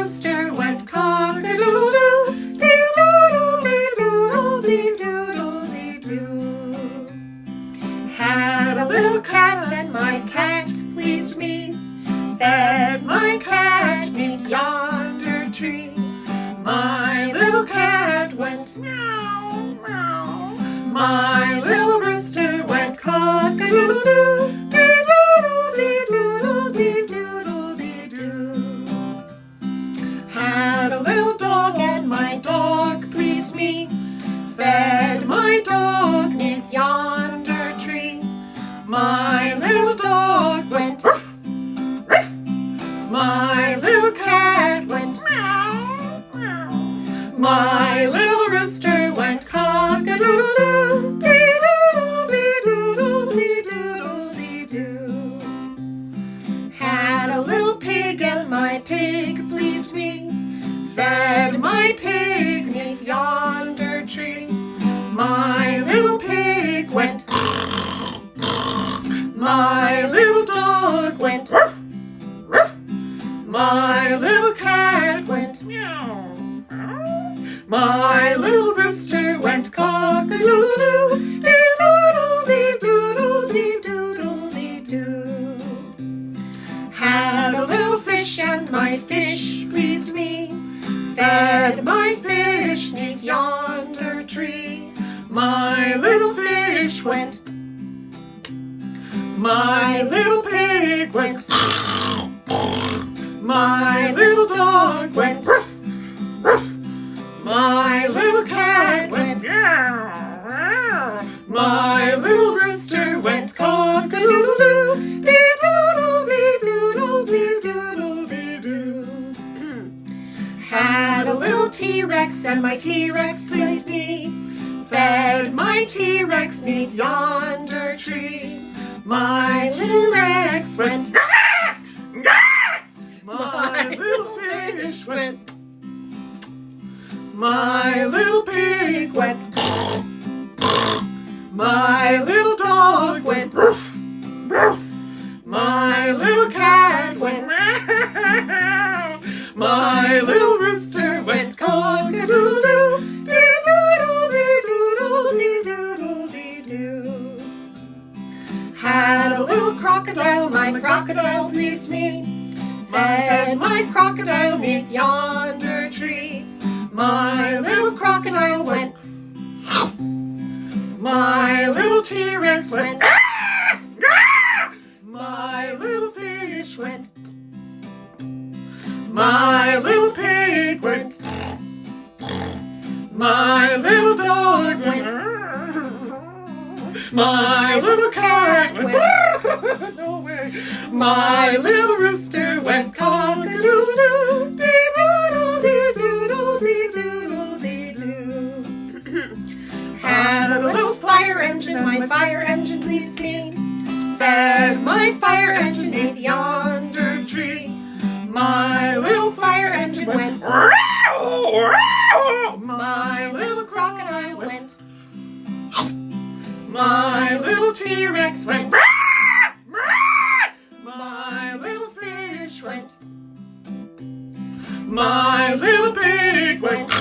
rooster went cock-a-doodle-doo, dee-doodle-dee-doodle-dee-doodle-dee-doo. Had a little cat and my cat pleased me, fed my cat neath yonder tree. My little cat went meow, meow. My little rooster went cock-a-doodle-doo, dee-doodle-dee-doodle-dee-doodle-dee-doo. Had a little dog and my dog pleased me, fed my dog neath yonder tree. My little dog went woof, woof. My little cat went meow, meow. My little rooster went cock-a-doodle-doo, dee-doodle-dee-doodle-dee-doodle-dee-doo. Had a little pig and my pig pleased me, fed my pig neath yonder tree. My little pig went my little dog went woof, woof. My little cat went meow. My little rooster went cock-a-doodle-doo, dee-doodle-dee-doodle-dee-doodle-dee-doo. Had a little fish and my fish pleased me, fed my fish neath yonder tree. My little fish went my little pig went my little dog went woof, woof. My little cat went meow. My little rooster went cock-a-doodle-doo, dee-doodle-dee-doodle-dee-doodle-dee-doo. Had a little T-Rex and my T-Rex pleased me, fed my T-Rex neath yonder tree. My T-Rex went gah, gah. My little fish went. My little pig went. My little dog went. My little cat went. My little rooster went cock-a-doodle-doo, dee-doodle-dee-doodle-dee-doodle-dee-doo. Had a little crocodile, my crocodile pleased me, fed my crocodile neath yonder tree. My little crocodile went. My little T-Rex went. My little fish went. My little pig went. My little dog went. My little cat went. No way. My little rooster went cock-a-doodle-doo, dee-doodle-dee-doodle-dee-doodle-dee-doo. Had a little fire engine, my fire engine pleased me, fed my fire engine neath yonder tree. My little fire engine went. My little crocodile went. My little T-Rex went. My little fish went. My little pig went.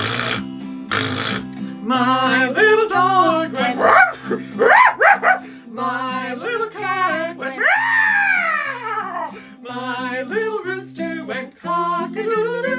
My little dog went. My little cat went. My little rooster went cock-a-doodle-doo.